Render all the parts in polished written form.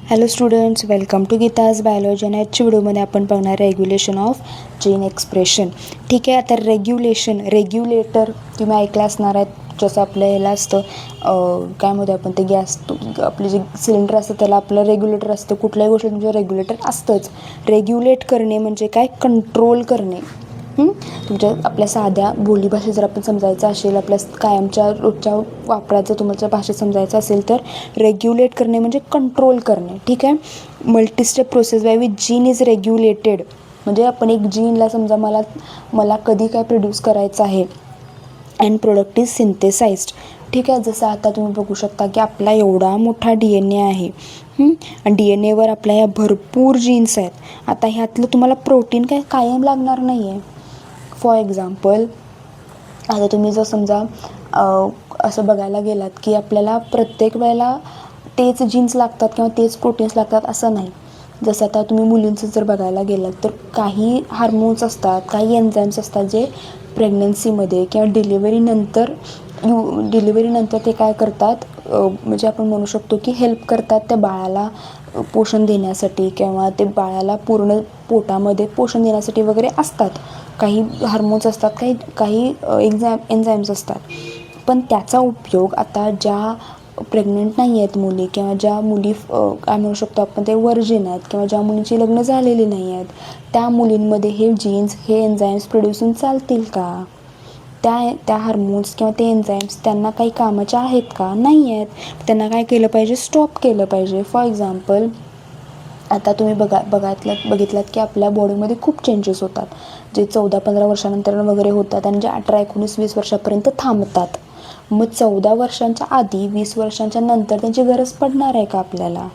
Hello students, welcome to Geeta's biology. आणि आजच्या व्हिडिओमध्ये आपण बघणार रेग्युलेशन ऑफ जीन एक्सप्रेशन. ठीक आहे. आता रेग्युलेटर तुम्ही ऐकलं असणार आहेत. जसं आपलं ह्याला असतं काय म्हणतो आपण ते गॅस आपले जे सिलेंडर असतं त्याला आपलं रेग्युलेटर असतं. कुठल्याही गोष्टी तुमचं रेग्युलेटर असतंच. रेग्युलेट करणे म्हणजे काय? कंट्रोल करणे. तुमच्या आपल्या साध्या बोलीभाषेत जर आपण समजायचं असेल, आपल्या कायमच्या रोजच्या वापराचं तुम्हाला भाषेत समजायचं असेल तर रेग्युलेट करणे म्हणजे कंट्रोल करणे. ठीक आहे. Multistep process by which gene is regulated. म्हणजे आपण एक जीनला समजा मला कधी काय प्रोड्यूस करायचं आहे अँड प्रोडक्ट इज सिंथेसाइज्ड. ठीक आहे. जसं आता तुम्ही बघू शकता की आपला एवढा मोठा DNA आहे आणि DNA वर आपल्या ह्या भरपूर जीन्स आहेत. आता ह्यातलं तुम्हाला प्रोटीन काय कायम लागणार नाही आहे. फॉर एक्झाम्पल, आता तुम्ही जर समजा असं बघायला गेलात की आपल्याला प्रत्येक वेळेला तेच जीन्स लागतात किंवा तेच प्रोटीन्स लागतात असं नाही. जसं आता तुम्ही मुलींचं जर बघायला गेलात तर काही हार्मोन्स असतात, काही एन्झाईम्स असतात जे प्रेग्नन्सीमध्ये किंवा डिलिव्हरीनंतर ते काय करतात, म्हणजे आपण म्हणू शकतो की हेल्प करतात त्या बाळाला पोषण देण्यासाठी किंवा ते बाळाला पूर्ण पोटामध्ये पोषण देण्यासाठी वगैरे असतात. काही हार्मोन्स असतात, काही एन्झाईम्स असतात. पण त्याचा उपयोग आता ज्या प्रेग्नंट नाही आहेत मुली किंवा ज्या मुली काय म्हणू शकतो आपण ते वर्जिन आहेत किंवा ज्या मुलींची लग्न झालेली नाही आहेत, त्या मुलींमध्ये हे जीन्स हे एन्झाईम्स प्रोड्यूसिंग चालतील का? त्या हार्मोन्स किंवा ते एन्झाईम्स त्यांना काही कामाचे आहेत का? नाही आहेत. त्यांना काय केलं पाहिजे? स्टॉप केलं पाहिजे. फॉर एक्झाम्पल, आता तुम्ही बघितलात की आपल्या बॉडीमध्ये खूप चेंजेस होतात जे 14-15 वर्षानंतर वगैरे होतात आणि जे 18-19-20 वर्षापर्यंत थांबतात. मग 14 वर्षांच्या आधी 20 वर्षांच्या नंतर त्यांची गरज पडणार आहे का आपल्याला?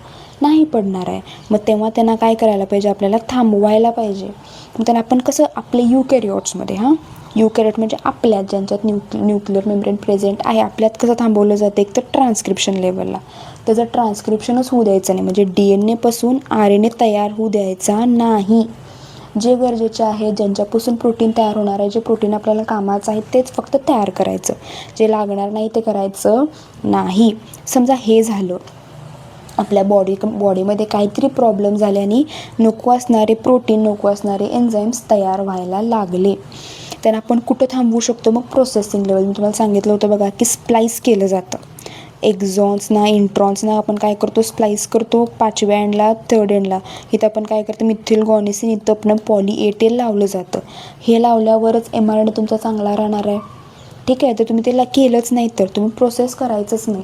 नाही पडणार आहे. मग तेव्हा त्यांना काय करायला पाहिजे? आपल्याला थांबवायला पाहिजे. मग त्यांना आपण कसं आपल्या युकॅरियोट्समध्ये युकॅरियोट म्हणजे आपल्यात ज्यांच्यात न्यूक्लिअर मेम्ब्रेन प्रेझेंट आहे आपल्यात कसं थांबवलं जातं? एक तर ट्रान्स्क्रिप्शन लेवलला त्याचं ट्रान्स्क्रिप्शनच होऊ द्यायचं नाही. म्हणजे DNA पासून RNA तयार होऊ द्यायचा नाही. जे गरजेचे आहे, ज्यांच्यापासून प्रोटीन तयार होणार आहे, जे प्रोटीन आपल्याला कामाचं आहे तेच फक्त तयार करायचं. जे लागणार नाही ते करायचं नाही. समजा हे झालं, आपल्या बॉडीमध्ये काहीतरी प्रॉब्लेम झाल्याने नको असणारे प्रोटीन नको असणारे एन्झाईम्स तयार व्हायला लागले, त्यांना आपण कुठं थांबवू शकतो? मग प्रोसेसिंग लेवल. मी तुम्हाला सांगितलं होतं बघा की स्प्लाइस केलं जातं. एक्झॉन्सना इंट्रॉन्सना आपण काय करतो? स्प्लाइस करतो 5व्या एंडला 3rd एंडला. इथं आपण काय करतो? मिथिल गॉनिसिन इथं आपण पॉली A टेल लावलं जातं. हे लावल्यावरच mRNA तुमचा चांगला राहणार आहे. ठीक आहे. तर तुम्ही त्याला केलंच नाही तर तुम्ही प्रोसेस करायचंच नाही.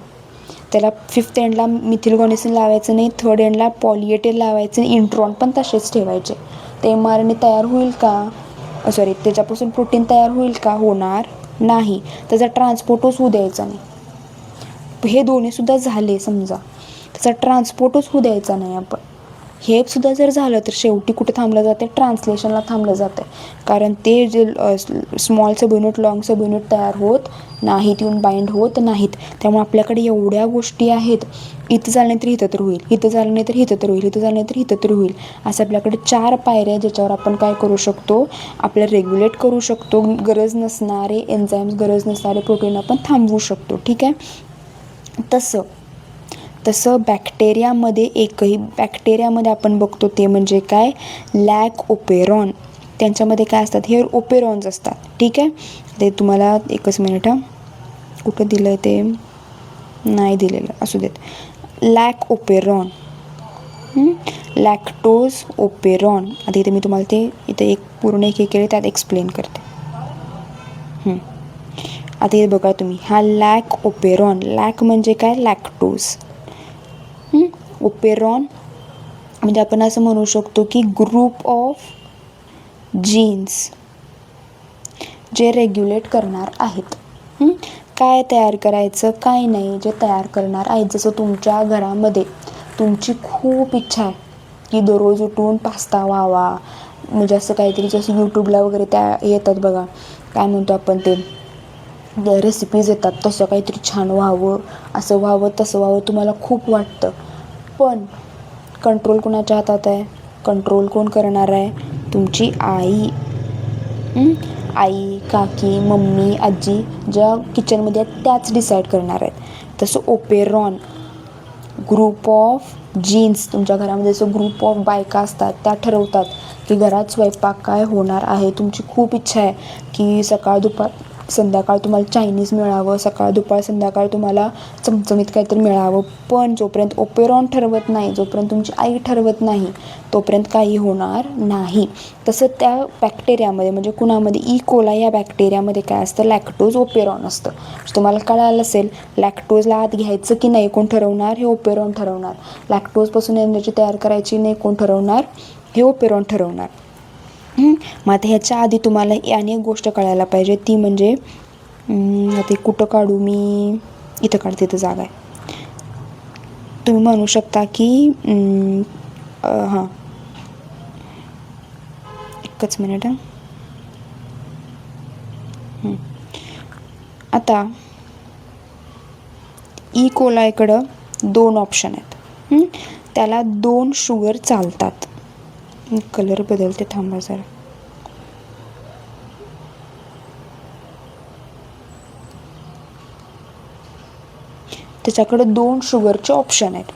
त्याला 5th एंडला मिथिल गॉनिसिन लावायचं नाही, 3rd एंडला पॉली A टेल लावायचं, इंट्रॉन पण तसेच ठेवायचे. ते mRNA तयार होईल का? त्याच्यापासून प्रोटीन तयार होईल का? होणार नाही. त्याचा ट्रान्सपोर्टच होऊ द्यायचा नाही. हे दोन्हीसुद्धा झाले समजा, त्याचा ट्रान्सपोर्टच होऊ द्यायचा नाही आपण. हे सुद्धा जर झालं तर शेवटी कुठे थांबलं जाते? ट्रान्सलेशनला थांबलं जातं. कारण ते जे small sub unit long sub unit तयार होत नाहीत, येऊन बाइंड होत नाहीत. त्यामुळे आपल्याकडे एवढ्या गोष्टी आहेत. इथं झालं नाही तर इथं तर होईल, इथं झालं नाही तर इथं तर होईल, इथं झालं नाही तर इथं तर होईल. असं आपल्याकडे 4 पायऱ्या ज्याच्यावर आपण काय करू शकतो? आपल्याला रेग्युलेट करू शकतो. गरज नसणारे एन्झाईम्स, गरज नसणारे प्रोटीन आपण थांबवू शकतो. ठीक आहे. तसं बॅक्टेरियामध्ये आपण बघतो ते म्हणजे काय? लॅक ओपेरॉन. त्यांच्यामध्ये काय असतात? हे ओपेरॉन्स असतात. ठीक आहे. ते तुम्हाला एकच मिनिट कुठं दिलं आहे ते नाही दिलेलं, असू देत. Lac operon, lactose operon. आता इथे मी तुम्हाला ते इथे एक पूर्ण एक केले त्यात एक्सप्लेन करते. आता हे बघा तुम्ही, हा लॅक ओपेरॉन. लॅक म्हणजे काय? लॅक्टोज. ओपेरॉन म्हणजे आपण असं म्हणू शकतो की ग्रुप ऑफ जीन्स जे रेग्युलेट करणार आहेत. काय तयार करायचं काय नाही, जे तयार करणार आहेत. जसं तुमच्या घरामध्ये तुमची खूप इच्छा आहे की दररोज उठून पास्ता व्हावा, म्हणजे असं काहीतरी, जसं यूट्यूबला वगैरे त्या येतात बघा, काय म्हणतो आपण ते रेसिपीज येतात, तसं काहीतरी छान व्हावं, असं व्हावं तसं व्हावं तुम्हाला खूप वाटतं. पण कंट्रोल कोणाच्या हातात आहे? कंट्रोल कोण करणार आहे? तुमची आई. आई, काकी, मम्मी, आजी ज्या किचनमध्ये आहेत त्याच डिसाईड करणार आहेत. तसं ओपेरॉन ग्रुप ऑफ जीन्स, तुमच्या घरामध्ये जो ग्रुप ऑफ बायका असतात त्या ठरवतात की घरात स्वयंपाक काय होणार आहे. तुमची खूप इच्छा आहे की सकाळ दुपार संध्याकाळ तुम्हाला चायनीज मिळावं, सकाळ दुपार संध्याकाळ तुम्हाला चमचमीत काहीतरी मिळावं, पण जोपर्यंत ओपेरॉन ठरवत नाही, जोपर्यंत तुमची आई ठरवत नाही, तोपर्यंत काही होणार नाही. तसं त्या बॅक्टेरियामध्ये म्हणजे कुणामध्ये ई कोलाई या बॅक्टेरियामध्ये काय असतं, लॅक्टोज ओपेरॉन असतं. तुम्हाला कळालं असेल, लॅक्टोजला आत घ्यायचं की नाही कोण ठरवणार, हे ओपेरॉन ठरवणार. लॅक्टोजपासून एनर्जी तयार करायची नाही कोण ठरवणार, हे ओपेरॉन ठरवणार. मग आता ह्याच्या आधी तुम्हाला आणि एक गोष्ट कळायला पाहिजे, ती म्हणजे आता कुठं काढू मी, इथं काढते, इथं जागा आहे. तुम्ही म्हणू शकता की हां एकच मिनिट आता ई कोलायकडं 2 ऑप्शन आहेत. त्याला 2 शुगर चालतात. कलर बदलते, थांबा जरा. त्याच्याकडे 2 शुगरचे ऑप्शन आहेत.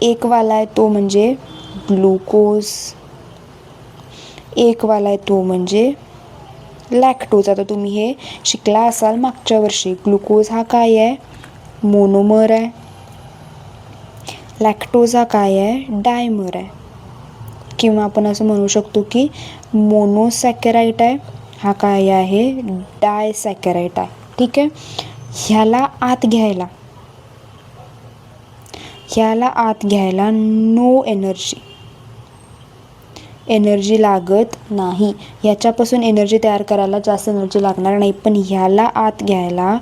एक वाला आहे तो म्हणजे ग्लुकोज, एक वाला आहे तो म्हणजे लॅक्टोज. आता तुम्ही हे शिकला असाल मागच्या वर्षी. ग्लुकोज हा काय आहे, मोनोमर आहे. लॅक्टोज हा काय आहे, डायमर आहे. किंवा आपण असं म्हणू शकतो की मोनोसॅकराइट आहे, हा काय आहे, डायसॅकराइट आहे. ठीक आहे. ह्याला आत घ्यायला नो एनर्जी लागत नाही. ह्याच्यापासून एनर्जी तयार करायला जास्त एनर्जी लागणार नाही, पण ह्याला आत घ्यायला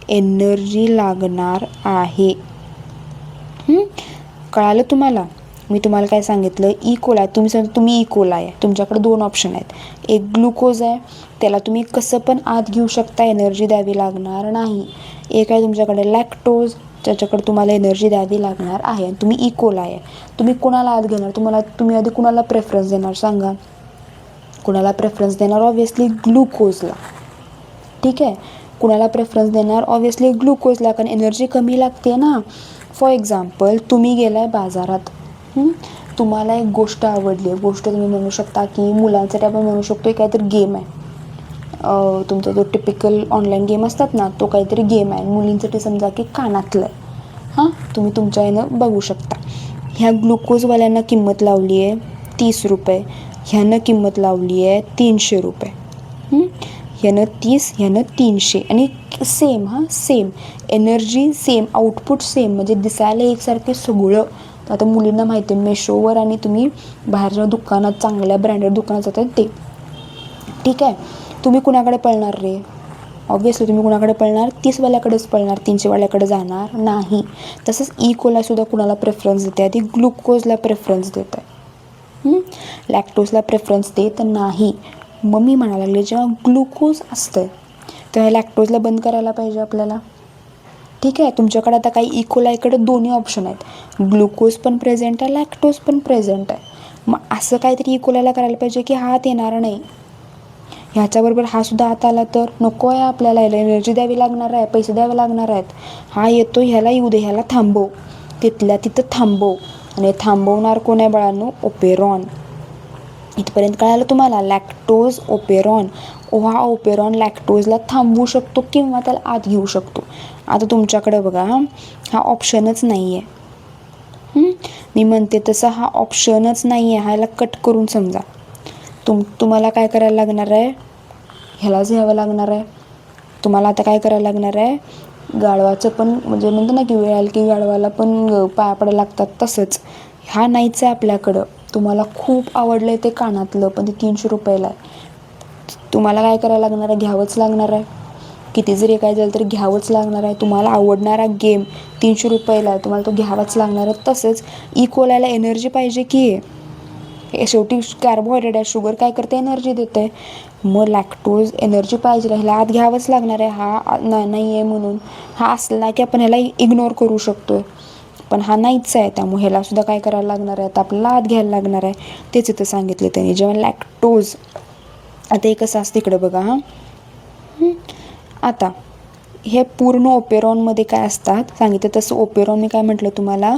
एनर्जी लागणार आहे. कळालं तुम्हाला? मी तुम्हाला काय सांगितलं, ई कोलाई तुम्ही ई कोलाई आहे, तुमच्याकडे 2 ऑप्शन आहेत. एक ग्लुकोज आहे, त्याला तुम्ही कसं पण आत घेऊ शकता, एनर्जी द्यावी लागणार नाही. एक आहे तुमच्याकडे लॅक्टोज, ज्याच्याकडे तुम्हाला एनर्जी द्यावी लागणार आहे. आणि तुम्ही ई कोलाई आहे. तुम्ही कुणाला आत घेणार, तुम्ही आधी कुणाला प्रेफरन्स देणार सांगा. कुणाला प्रेफरन्स देणार, ऑब्व्हियसली ग्लुकोजला. ठीक आहे. कुणाला प्रेफरन्स देणार, ऑब्व्हियसली ग्लुकोजला, कारण एनर्जी कमी लागते ना. फॉर एक्झाम्पल, तुम्ही गेलाय बाजारात, तुम्हाला एक गोष्ट आवडली आहे. गोष्ट तुम्ही म्हणू शकता की मुलांसाठी आपण म्हणू शकतो काहीतरी गेम आहे. तुमचा जो टिपिकल ऑनलाईन गेम असतात ना, तो काहीतरी गेम आहे. मुलींसाठी समजा की कानातलं आहे. तुम्ही तुमच्या ह्यानं बघू शकता. ह्या ग्लुकोजवाल्यांना किंमत लावली आहे 30 रुपये, ह्यानं किंमत लावली आहे 300 रुपये. ह्यानं 30, ह्यानं 300. आणि same energy, same output, same म्हणजे दिसायला एकसारखे सगळं. आता मुलींना माहिती आहे, मेशोवर आणि तुम्ही बाहेरच्या दुकानात, चांगल्या ब्रँडेड दुकानात जातात ते. ठीक आहे. तुम्ही कुणाकडे पळणार रे, ऑब्व्हियसली तुम्ही कुणाकडे पळणार, 30वाल्याकडेच पळणार, 300वाल्याकडे जाणार नाही. तसंच ई कोलायसुद्धा कुणाला प्रेफरन्स देते, आधी ग्लुकोजला प्रेफरन्स देत आहे, लॅक्टोजला प्रेफरन्स देत नाही. मग मी म्हणायला लागले, जेव्हा ग्लुकोज असतं तेव्हा लॅक्टोजला बंद करायला पाहिजे आपल्याला. ठीक आहे. तुमच्याकडे आता काही ई कोलायकडे दोन्ही ऑप्शन आहेत, ग्लुकोज पण प्रेझेंट आहे, लॅक्टोज पण प्रेझेंट आहे. मग असं काहीतरी ई कोलायला करायला पाहिजे की हा आत येणार नाही, ह्याच्याबरोबर हा सुद्धा आत आला तर नको आहे आपल्याला. याला एनर्जी द्यावी लागणार आहे, पैसे द्यावे लागणार आहेत. हा येतो, ह्याला येऊ दे, ह्याला थांबव, तिथल्या तिथं थांबव. आणि थांबवणार कोण आहे बाळांनो, ओपेरॉन. इथपर्यंत कळालं तुम्हाला, लॅक्टोज ओपेरॉन. हा ओपेरॉन लॅक्टोजला थांबवू शकतो किंवा त्याला आत घेऊ शकतो. आता तुमच्याकडे बघा, हा ऑप्शनच नाही आहे. मी म्हणते तसं हा ऑप्शनच नाही आहे. ह्याला कट करून समजा. तुम्हाला काय करायला लागणार आहे, ह्यालाच घ्यावं लागणार आहे. तुम्हाला आता काय करायला लागणार आहे, गाढवाचं पण म्हणजे म्हणतो ना की वेळ आली की गाढवाला पण पाया पडायला लागतात, तसंच हा नाहीच आहे आपल्याकडं. तुम्हाला खूप आवडलं आहे ते कानातलं, पण ते 300 रुपयाला आहे. तुम्हाला काय करायला लागणार आहे, घ्यावंच लागणार आहे. किती जरी काय झालं तरी घ्यावंच लागणार आहे. तुम्हाला आवडणारा गेम 300 रुपयाला आहे, तुम्हाला तो घ्यावाच लागणार आहे. तसंच ई कोलायला एनर्जी पाहिजे की, शेवटी कार्बोहायड्रेट आहे, शुगर काय करते, एनर्जी देते. मग लॅक्टोज एनर्जी पाहिजे, ह्याला आत घ्यावंच लागणार आहे. हा नाही आहे म्हणून, हा असला की आपण ह्याला इग्नोर करू शकतोय, पण हा नाहीच आहे. त्यामुळे ह्याला सुद्धा काय करायला लागणार आहे, आता आपल्याला आत घ्यायला लागणार आहे. तेच इथं सांगितले त्यांनी. जेव्हा लॅक्टोज, आता हे कसं असतं इकडं बघा. आता हे पूर्ण ओपेरॉनमध्ये काय असतात सांगितलं तसं. ओपेरॉन मी काय म्हटलं तुम्हाला,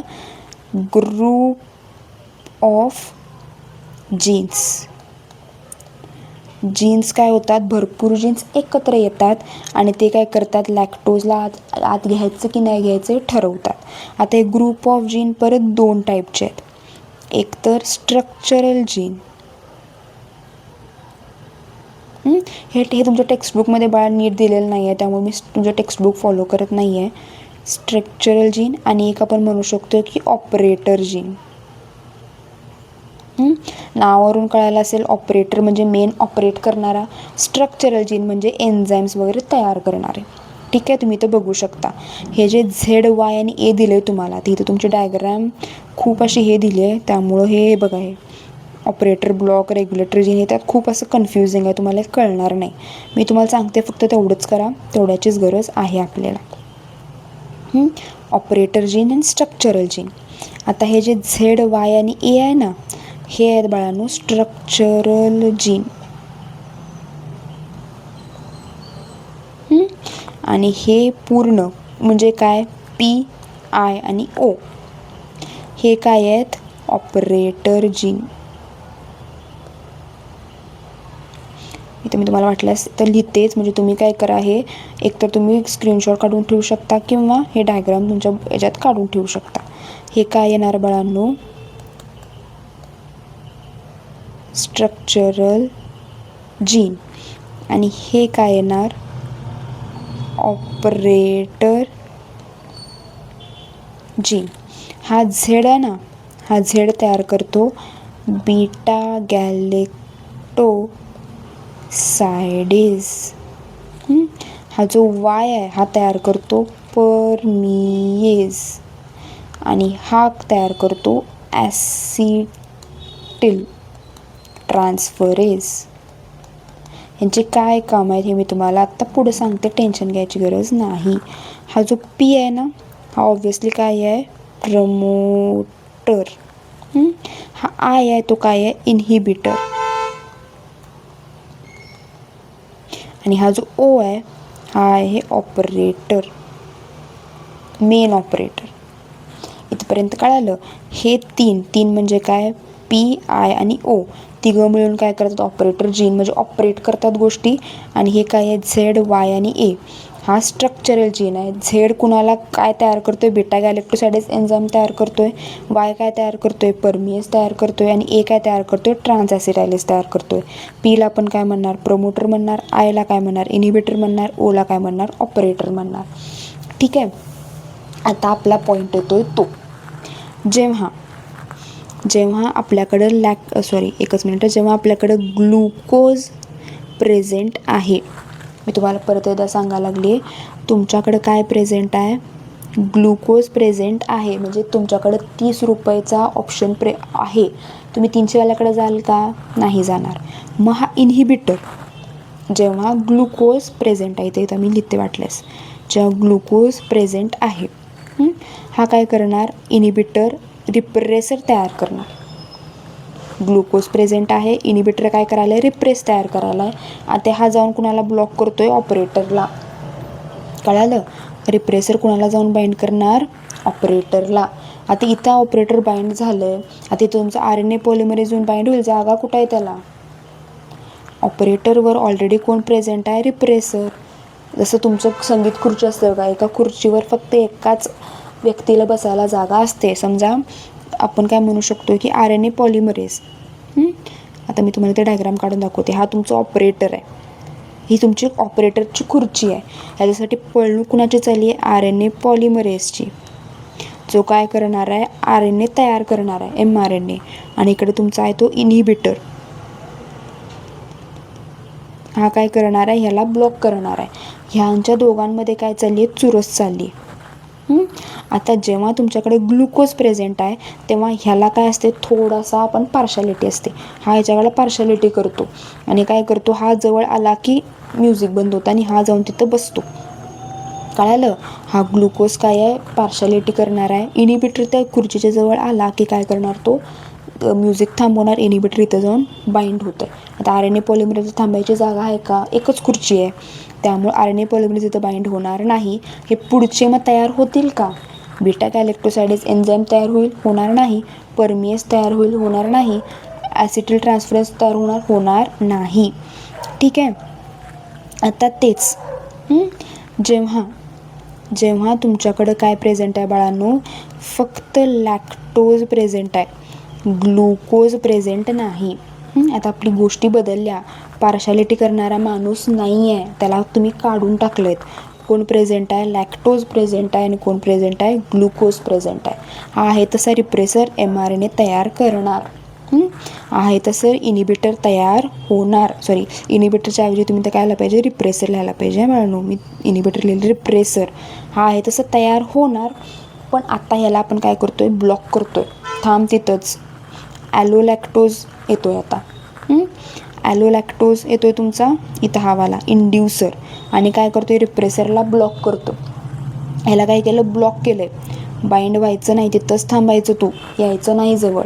ग्रुप ऑफ जीन्स. जीन्स काय होतात, भरपूर जीन्स एकत्र येतात आणि ते काय करतात, लॅक्टोजला आत घ्यायचं की नाही घ्यायचं ठरवतात. आता हे ग्रुप ऑफ जीन परत 2 टाईपचे आहेत. एक तर स्ट्रक्चरल जीन, हे तुमच्या टेक्स्टबुकमध्ये बाळा नीट दिलेलं नाही आहे, त्यामुळे मी तुमचं टेक्स्टबुक फॉलो करत नाही आहे. स्ट्रक्चरल जीन आणि एक आपण म्हणू शकतो की ऑपरेटर जीन. नावावरून कळायला असेल, ऑपरेटर म्हणजे मेन ऑपरेट करणारा, स्ट्रक्चरल जीन म्हणजे एन्झाईम्स वगैरे तयार करणारे. ठीक आहे, तुम्ही इथं बघू शकता हे जे झेड वाय आणि ए दिले तुम्हाला, तिथं तुमची डायग्राम खूप अशी हे दिली आहे, त्यामुळं हे बघा, हे ऑपरेटर ब्लॉक, रेग्युलेटर जीन, हे त्यात खूप असं कन्फ्युजिंग आहे, तुम्हाला कळणार नाही. मी तुम्हाला सांगते फक्त तेवढंच करा, तेवढ्याचीच गरज आहे आपल्याला. ऑपरेटर जीन आणि स्ट्रक्चरल जीन. आता हे जे झेड वाय आणि ए आहे ना, हे आहेत बाळांनो स्ट्रक्चरल जीन. आणि हे पूर्ण म्हणजे काय, पी आय आणि ओ, हे काय आहेत, ऑपरेटर जीन. इथे मी तुम्हाला वाटल्यास तर लिहितेच, म्हणजे तुम्ही काय करा, हे एकतर तुम्ही स्क्रीनशॉट काढून ठेवू शकता किंवा हे डायग्राम तुमच्या याच्यात काढून ठेवू शकता. हे काय येणार बाळांनो, स्ट्रक्चरल जीन. आणि हे काय येणार, ऑपरेटर जीन. हा झेड आहे ना, हा झेड तयार करतो बीटा गॅलेक्टो सायडेज. हा जो वाय आहे हा तयार करतो परमिएज आणि हा तयार करतो ॲसिटिल ट्रान्सफरेज. यांचे काय काम आहे हे मी तुम्हाला आत्ता पुढे सांगते, टेन्शन घ्यायची गरज नाही. हा जो पी आहे ना, हा ऑब्विसली काय आहे, प्रमोटर. हा आय आहे तो काय आहे, इनहिबिटर. आणि हा जो ओ आहे हा आहे ऑपरेटर, मेन ऑपरेटर. इथपर्यंत कळालं. हे तीन म्हणजे काय, पी आय आणि ओ, तिघं मिळून काय करतात, ऑपरेटर जीन म्हणजे ऑपरेट करतात गोष्टी. आणि हे काय आहे, झेड वाय आणि ए, हा स्ट्रक्चरल जीन आहे. झेड कुणाला काय तयार करतोय, बीटा गॅलेक्टोसाइडेज एन्झाईम तयार करतोय. वाय काय तयार करतोय, परमिएज तयार करतोय. आणि ए काय तयार करतोय, ट्रान्स ॲसिटायलेज तयार करतोय. पीला आपण काय म्हणणार, प्रमोटर म्हणणार. आयला काय म्हणणार, इनिबिटर म्हणणार. ओला काय म्हणणार, ऑपरेटर म्हणणार. ठीक आहे. आता आपला पॉईंट येतोय तो, जेव्हा आपल्याकडं एकच मिनिट, जेव्हा आपल्याकडं ग्लुकोज प्रेझेंट आहे, मी तुम्हाला परत एकदा सांगायला लागली, तुमच्याकडं काय प्रेझेंट आहे, ग्लुकोज प्रेझेंट आहे. म्हणजे तुमच्याकडं 30 रुपयाचा ऑप्शन आहे. तुम्ही 300वाल्याकडे जाल का, नाही जाणार. मग हा इनहिबिटर, जेव्हा ग्लुकोज प्रेझेंट आहे, ते मी लिहिते वाटल्यास, जेव्हा ग्लुकोज प्रेझेंट आहे, हा काय करणार, इनहिबिटर रिप्रेसर तयार करणार. ग्लुकोज प्रेझेंट आहे, इनहिबिटर काय करायला, रिप्रेस तयार करायला आहे. आता हा जाऊन कुणाला ब्लॉक करतोय, ऑपरेटरला. कळालं, रिप्रेसर कुणाला जाऊन बाइंड करणार, ऑपरेटरला. आता इथं ऑपरेटर बाइंड झालं, आता इथं तुमचं RNA पॉलिमरेज येऊन बाइंड होईल, जागा कुठं आहे त्याला, ऑपरेटरवर ऑलरेडी कोण प्रेझेंट आहे, रिप्रेसर. जसं तुमचं संगीत खुर्ची असतं का, एका खुर्चीवर फक्त एकाच व्यक्तीला बसायला जागा असते. समजा आपण काय म्हणू शकतो की RNA पॉलिमरेज. आता मी तुम्हाला ते डायग्राम काढून दाखवते. हा तुमचा ऑपरेटर आहे, ही तुमची ऑपरेटरची खुर्ची आहे. ह्याच्यासाठी पळणूक कुणाची चालली आहे, RNA पॉलिमरेजची, जो काय करणार आहे, RNA तयार करणार आहे, mRNA. आणि इकडे तुमचा आहे तो इनहिबिटर, हा काय करणार आहे, ह्याला ब्लॉक करणार आहे. ह्यांच्या दोघांमध्ये काय चालली आहे, चुरस चालली आहे. आता जेव्हा तुमच्याकडे ग्लुकोज प्रेझेंट आहे, तेव्हा ह्याला काय असते, थोडासा आपण पार्शालिटी असते. हा ह्याच्याकडे पार्शालिटी करतो आणि काय करतो, हा जवळ आला की म्युझिक बंद होतं आणि हा जाऊन तिथं बसतो. कळालं, हा ग्लुकोज काय आहे, पार्शालिटी करणार आहे. इनहिबिटर त्या खुर्चीच्या जवळ आला की काय करणार, तो म्युझिक थांबवणार, इनिबिटर इथं जाऊन बाइंड होतं आहे. आता आर एन ए पॉलिमरेज थांबायची जागा आहे का, एकच खुर्ची आहे, त्यामुळे आर एन ए पॉलिमरेज इथं बाइंड होणार नाही. हे पुढचे मग तयार होतील का, बीटा गॅलेक्टोसाइडेज एन्झाईम तयार होणार नाही. परमिएस तयार होणार नाही. ॲसिटिल ट्रान्सफरन्स तयार होणार नाही. ठीक आहे. आता तेच जेव्हा तुमच्याकडं काय प्रेझेंट आहे बाळांनो, फक्त लॅक्टोज प्रेझेंट आहे, ग्लुकोज प्रेझेंट नाही. आता आपली गोष्टी बदलल्या. पार्शालिटी करणारा माणूस नाही आहे, त्याला तुम्ही काढून टाकलेत. कोण प्रेझेंट आहे, लॅक्टोज प्रेझेंट आहे, आणि कोण प्रेझेंट आहे, ग्लुकोज प्रेझेंट आहे. हा आहे तसा रिप्रेसर mRNA तयार करणार, आहे तसं इनिबिटर तयार होणार. सॉरी, इनिबिटरच्या ऐवजी तुम्ही तर काय लिहायला पाहिजे, रिप्रेसर लिहायला पाहिजे. म्हणून मी इनिबिटर लिहिलं, रिप्रेसर. हा आहे तसं तयार होणार. पण आता ह्याला आपण काय करतोय, ब्लॉक करतोय. थांब तिथंच. ॲलोलॅक्टोज येतोय आता. ॲलोलॅक्टोज येतोय तुमचा इथं, हावाला इंड्युसर, आणि काय करतोय, रिप्रेसरला ब्लॉक करतो. ह्याला काय केलं, ब्लॉक केलंय. बाइंड व्हायचं नाही, तिथंच थांबायचं, तू यायचं नाही जवळ.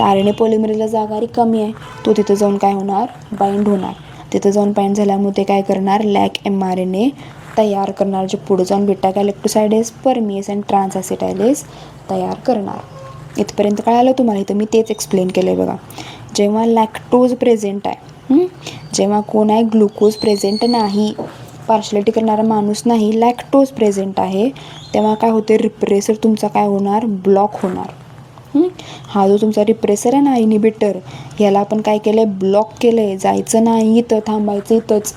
आर एन ए पॉलिमरेजला जागा कमी आहे, तो तिथं जाऊन काय होणार, बाइंड होणार. तिथं जाऊन बाइंड झाल्यामुळे ते काय करणार, लॅक mRNA तयार करणार, जे पुढे जाऊन बीटा गॅलेक्टोसाइडेज, परमिएस आणि ट्रान्सॲसिटायलेज तयार करणार. इथपर्यंत कळालं तुम्हाला? इथं मी तेच एक्सप्लेन केलं आहे बघा. जेव्हा लॅक्टोज प्रेझेंट आहे, जेव्हा कोण आहे, ग्लुकोज प्रेझेंट नाही, पार्शलिटी करणारा माणूस नाही, लॅक्टोज प्रेझेंट आहे, तेव्हा काय होते, रिप्रेसर तुमचा काय होणार, ब्लॉक होणार. हा जो तुमचा रिप्रेसर आहे ना, इनिबिटर, याला आपण काय केलं आहे, ब्लॉक केलं आहे. जायचं नाही इथं, थांबायचं इथंच.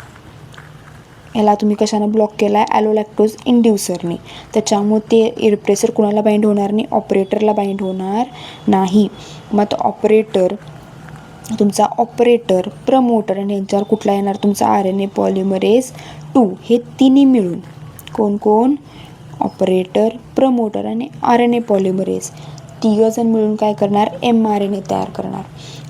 याला तुम्ही कशानं ब्लॉक केला आहे, ॲलोलॅक्टोज इंड्युसरने. त्याच्यामुळे ते रिप्रेसर कुणाला बाइंड होणार नाही, ऑपरेटरला बाइंड होणार नाही. मग तो ऑपरेटर, तुमचा ऑपरेटर, प्रमोटर, आणि यांच्यावर कुठला येणार, तुमचा आर एन ए पॉलिमरेज 2. हे तिन्ही मिळून कोण कोण, ऑपरेटर, प्रमोटर आणि आर एन ए पॉलिमरेज, तिघंजण मिळून काय करणार, mRNA तयार करणार.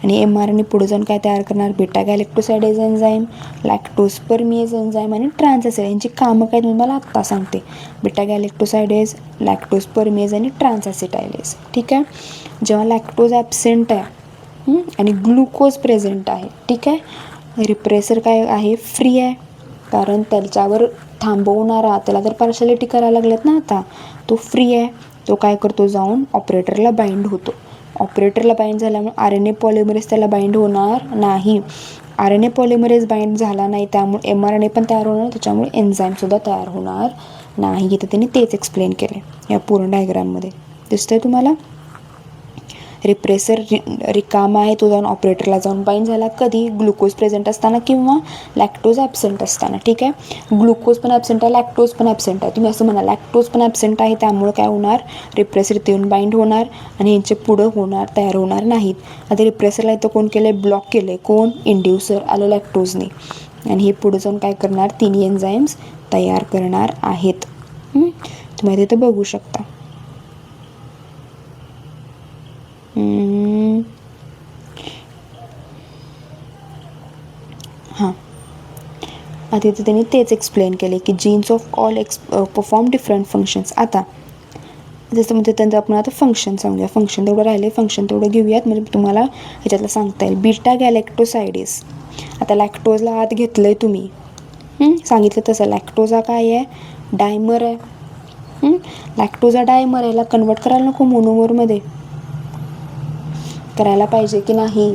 आणि mRNA पुढे जाऊन काय तयार करणार, beta galactosidase enzyme, lactose permease enzyme आणि ट्रान्सॲसिटायलेज. यांची कामं काय तुम्ही मला आत्ता सांगते. बीटा गॅलेक्टोसाइडेज, लॅक्टोज परमिएज आणि ट्रान्सॲसिटायलेज. ठीक आहे. जेव्हा लॅक्टोज ॲब्सेंट आहे आणि ग्लुकोज प्रेझेंट आहे, ठीक आहे, रिप्रेसर काय आहे, फ्री आहे, कारण त्याच्यावर थांबवणारा, त्याला तर पार्शालिटी करायला लागलेत ना आता, तो फ्री आहे. तो काय करतो, जाऊन ऑपरेटरला बाइंड होतो. ऑपरेटरला बाइंड झाल्यामुळे आर एन ए पॉलिमरेज त्याला बाइंड होणार नाही. R N A polymerase bind झाला नाही, त्यामुळे mRNA पण तयार होणार, त्याच्यामुळे एन्झाईमसुद्धा तयार होणार नाही. इथं त्यांनी तेच एक्सप्लेन केलं या पूर्ण डायग्राममध्ये. दिसतंय तुम्हाला? रिप्रेसर रिकामा आहे, तो जाऊन ऑपरेटरला जाऊन बाइंड झाला. कधी, ग्लुकोज प्रेझेंट असताना किंवा लॅक्टोज ॲब्सेंट असताना. ठीक आहे. ग्लुकोज पण ॲब्सेंट आहे, लॅक्टोज पण ॲब्सेंट आहे. तुम्ही असं म्हणा, लॅक्टोज पण ॲब्सेंट आहे, त्यामुळे काय होणार, रिप्रेसर इथे येऊन बाइंड होणार आणि यांचे पुढं होणार, तयार होणार नाहीत. आता रिप्रेसरला इथं कोण केलं आहे, ब्लॉक केलं आहे, कोण, इंड्युसर ॲलोलॅक्टोजने. आणि हे पुढं जाऊन काय करणार, तिन्ही एन्झाईम्स तयार करणार आहेत. तुम्ही इथं बघू शकता. हां, आता इथे त्यांनी तेच एक्सप्लेन केले की jeans of all perform different functions. आता जसं म्हणजे त्यांचं आपण आता फंक्शन सांगूया. फंक्शन तेवढं राहिले, फंक्शन तेवढं घेऊयात, म्हणजे तुम्हाला ह्याच्यातलं सांगता येईल. बीटा गॅलेक्टोसाइडेस, आता लॅक्टोजला आत घेतलं आहे तुम्ही, सांगितलं तसं. लॅक्टोजा काय आहे, डायमर आहे. लॅक्टोजा डायमर आहे, याला कन्वर्ट करायला नको मोनोमरमध्ये, करायला पाहिजे की नाही.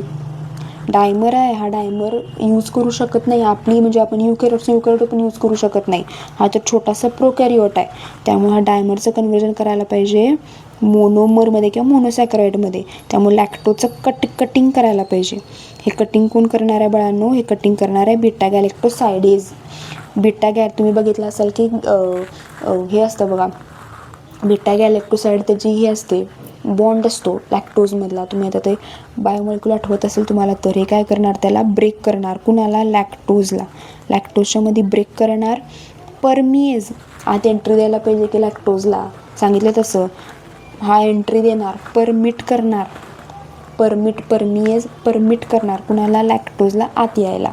डायमर आहे, हा डायमर यूज करू शकत नाही आपली, म्हणजे आपण युकॅरियोट पण यूज करू शकत नाही. हा तर छोटासा प्रोकॅरियोट आहे, त्यामुळे हा डायमरचं कन्वर्जन करायला पाहिजे मोनोमरमध्ये किंवा मोनोसॅकराईडमध्ये. त्यामुळे लॅक्टोजचं कटिंग करायला पाहिजे. हे कटिंग कोण करणार आहे बाळांनो, हे कटिंग करणार आहे बीटा गॅलेक्टोसाइडेज. तुम्ही बघितलं असाल की हे असतं बघा, बीटा गॅलेक्टोसाइड त्याची ही असते, बॉन्ड असतो लॅक्टोजमधला. तुम्ही आता ते बायोमॉलिक्यूल आठवत असेल तुम्हाला, तर हे काय करणार, त्याला ब्रेक करणार. कुणाला, लॅक्टोजला. लॅक्टोजच्या मध्ये ब्रेक करणार. परमिएज आत एंट्री द्यायला पाहिजे की लॅक्टोजला, सांगितलं तसं. हा एंट्री देणार, परमिट करणार, परमिएज परमिट करणार कुणाला, लॅक्टोजला आत यायला.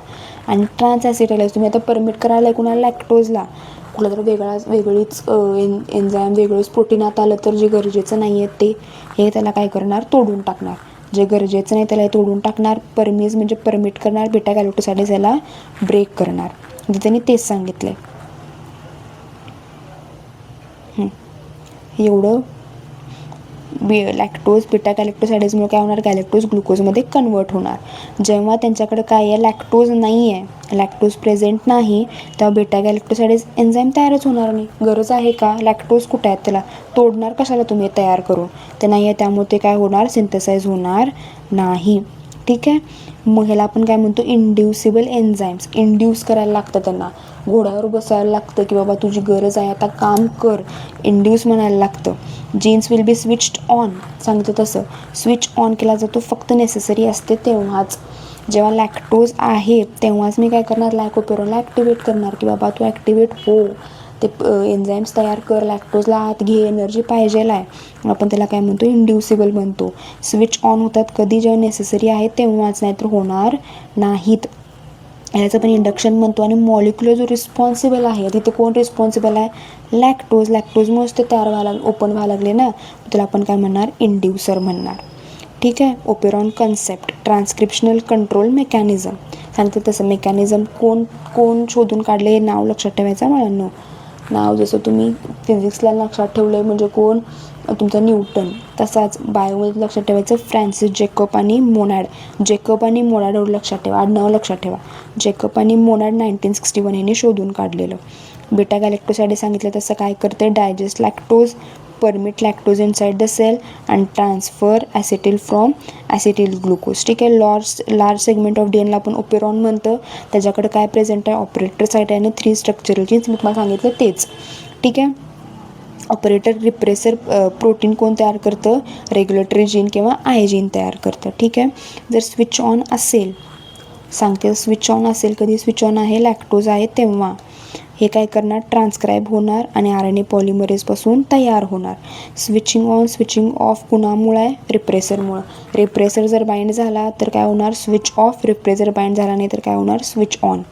आणि ट्रान्सॲसिटायलेज तुम्ही आता परमिट करायला कुणाला, लॅक्टोजला. कुठला तर वेगळीच एन्झाईम, वेगळंच प्रोटीन आत आलं तर जे गरजेचं नाही आहे ते, हे त्याला काय करणार, तोडून टाकणार. जे गरजेचं नाही त्याला तोडून टाकणार, परमीज म्हणजे परमिट करणार, बीटा गॅलेक्टोसाइडेज याला ब्रेक करणार. म्हणजे त्यांनी तेच सांगितलं आहे. एवढं लॅक्टोज बीटा गॅलेक्टोसाइडेजमुळे काय होणार, गॅलेक्टोज ग्लुकोजमध्ये कन्वर्ट होणार. जेव्हा त्यांच्याकडे काय आहे, लॅक्टोज नाही आहे, लॅक्टोज प्रेझेंट नाही, तेव्हा बीटा गॅलेक्टोसाइडेज एन्झाईम तयारच होणार नाही. गरज आहे का, लॅक्टोज कुठे आहेत, त्याला तोडणार कशाला तुम्ही तयार करून, ते नाही आहे, त्यामुळे ते काय होणार, सिंथेसाइज होणार नाही. ठीक आहे. मग ह्याला आपण काय म्हणतो, इंड्युसिबल एन्झाईम्स. इंड्यूस करायला लागतं त्यांना, घोड्यावर बसायला लागतं की बाबा तुझी गरज आहे आता काम कर, इंड्यूस म्हणायला लागतं. Genes will be switched on, सांगतं तसं स्विच ऑन केला जातो फक्त नेसेसरी असते तेव्हाच. जेव्हा लॅक्टोज आहे तेव्हाच मी काय करणार, लायकोपेरॉनला ॲक्टिवेट करणार की बाबा तू ॲक्टिवेट हो, ते एन्झाईम्स तयार कर, लॅक्टोजला आत घे, एनर्जी पाहिजेला आहे. आपण त्याला काय म्हणतो, इंड्युसिबल म्हणतो. स्विच ऑन होतात कधी, जेव्हा नेसेसरी आहे तेव्हाच, नाहीतर होणार नाहीत. याचं पण इंडक्शन म्हणतो. आणि मॉलिक्युलर जो रिस्पॉन्सिबल आहे, तिथे कोण रिस्पॉन्सिबल आहे, लॅक्टोज. लॅक्टोजमुळेच ते तयार व्हायला ओपन व्हायला लागले ना, त्याला आपण काय म्हणणार, इंड्युसर म्हणणार. ठीक आहे. ओपेरॉन कन्सेप्ट, ट्रान्स्क्रिप्शनल कंट्रोल मेकॅनिझम सांगते तसं. मेकॅनिझम कोण शोधून काढले हे नाव लक्षात ठेवायचं मुलांना. नाव जसं तुम्ही फिजिक्सला लक्षात ठेवलं आहे म्हणजे कोण, तुमचा न्यूटन, तसाच बायोमध्ये लक्षात ठेवायचं फ्रान्सिस जेकब आणि मोनॅड. जेकब आणि मोनॅड एवढं लक्षात ठेवा, आडनाव लक्षात ठेवा. जेकब आणि मोनॅड 1961 यांनी शोधून काढलेलं. बीटा गॅलेक्टोसाइडेज सांगितलं तसं काय करते, digest lactose, permit lactose inside the cell and transfer acetyl from acetyl glucose. ठीक आहे. लार्ज सेगमेंट ऑफ DNA ला आपण ओपेरॉन म्हणतं. त्याच्याकडे काय प्रेझेंट आहे, ऑपरेटर साईट आहे आणि 3 स्ट्रक्चरल जीन्स, मी तुम्हाला सांगितलं तेच. ठीक आहे. ऑपरेटर रिप्रेसर प्रोटीन कोण तयार करतं, रेग्युलेटरी जीन किंवा आय जीन तयार करतं. ठीक आहे. जर स्विच ऑन असेल, सांगते स्विच ऑन असेल, कधी स्विच ऑन आहे, लॅक्टोज आहे तेव्हा हे काय करणार, ट्रान्स्क्राईब होणार आणि RNA पॉलिमरेजपासून तयार होणार. स्विचिंग ऑन स्विचिंग ऑफ कुणामुळे आहे, रिप्रेसरमुळं. रिप्रेसर जर बाइंड झाला तर काय होणार, स्विच ऑफ. रिप्रेसर बाइंड झाला नाही तर काय होणार, स्विच ऑन.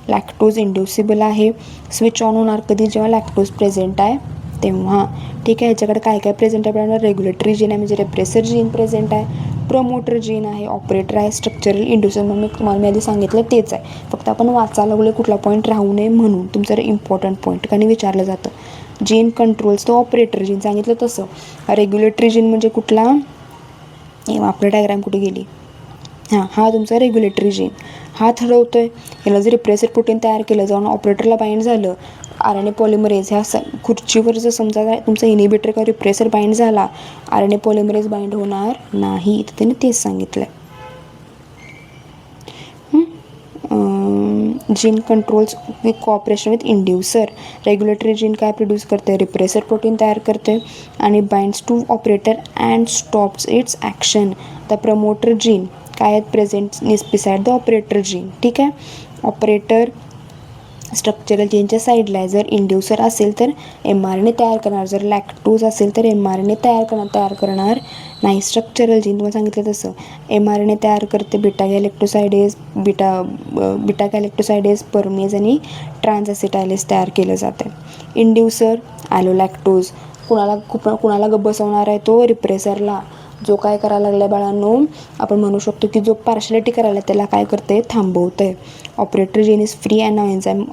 लॅक्टोज इंड्युसिबल आहे. स्विच ऑन होणार कधी, जेव्हा लॅक्टोज प्रेझेंट आहे तेव्हा. ठीक आहे. ह्याच्याकडे काय काय प्रेझेंट आहे, आपल्याला रेग्युलेटरी जीन आहे म्हणजे रिप्रेसर जीन प्रेझेंट आहे, प्रमोटर जीन आहे, ऑपरेटर आहे, स्ट्रक्चरल इंड्युसर म्हणून मी तुम्हाला आधी सांगितलं तेच आहे. फक्त आपण वाचायला लागलो कुठला पॉईंट राहू नये म्हणून, तुमचं इम्पॉर्टंट पॉईंट कारण विचारलं जातं. जीन कंट्रोल्स तो ऑपरेटर जीन सांगितलं तसं. रेग्युलेटरी जीन म्हणजे कुठला, आपलं डायग्राम कुठे गेली, हा तुमचा रेग्युलेटरी जीन. हा ठरवतोय याला जर रिप्रेसर प्रोटीन तयार केलं, जाऊन ऑपरेटरला बाइंड झालं, RNA पॉलिमरेज ह्या खुर्चीवर जर समजा तुमचा इनिबिटर किंवा रिप्रेसर बाइंड झाला, RNA पॉलिमरेज बाइंड होणार नाही. तर त्याने तेच सांगितलं आहे. Gene controls with cooperation with inducer. Regulatory gene काय प्रोड्यूस करते, रिप्रेसर प्रोटीन तयार करते आणि binds to operator and stops its action. The promoter gene काय आहेत, present beside the operator gene. ठीक आहे. ऑपरेटर स्ट्रक्चरल जीनच्या साईडला आहे. जर इंड्युसर असेल तर mRNA तयार करणार, जर लॅक्टोज असेल तर mRNA तयार करणार नाही. स्ट्रक्चरल जीन तुम्हाला सांगितलं तसं mRNA तयार करते बीटा गॅलेक्टोसाइडेज, परमेज आणि ट्रान्सॲसिटायलेज तयार केलं जातं. इंड्युसर ॲलोलॅक्टोज, कुणाला गप्प बसवणार आहे, तो रिप्रेसरला. जो काय करायला लागला बाळांनो, आपण म्हणू शकतो की जो पार्शलिटी करायला त्याला काय करते, थांबवतंय. Operator gene is free and enzyme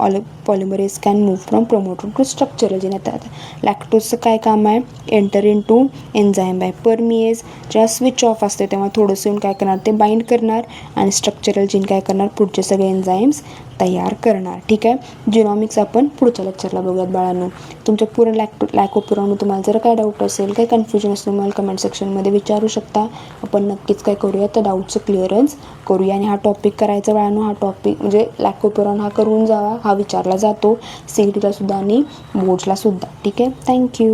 polymerase can move from promoter to structural gene. येतात लॅक्टोजचं काय काम आहे, एंटर इन टू एन्झाईम आहे. परमिएज जेव्हा स्विच ऑफ असते तेव्हा थोडंसं येऊन काय करणार, ते बाइंड करणार आणि स्ट्रक्चरल जीन काय करणार, पुढचे सगळे एन्झाईम्स तयार करणार. ठीक आहे. जिनॉमिक्स आपण पुढच्या लेक्चरला बघूयात बाळांनो. तुमच्या पूर्ण लॅकोपेरॉनवर तुम्हाला जर काय डाऊट असेल, काही कन्फ्युजन असेल, मला कमेंट सेक्शनमध्ये विचारू शकता. आपण नक्कीच काय करूया, तर डाऊटचं क्लिअरन्स करूया. आणि हा टॉपिक करायचा बाळांनो, हा टॉपिक म्हणजे लॅकोपेरॉन हा करून जावा, हा विचारला जातो CETला सुद्धा आणि बोर्ड्सला सुद्धा. ठीक आहे. थँक्यू.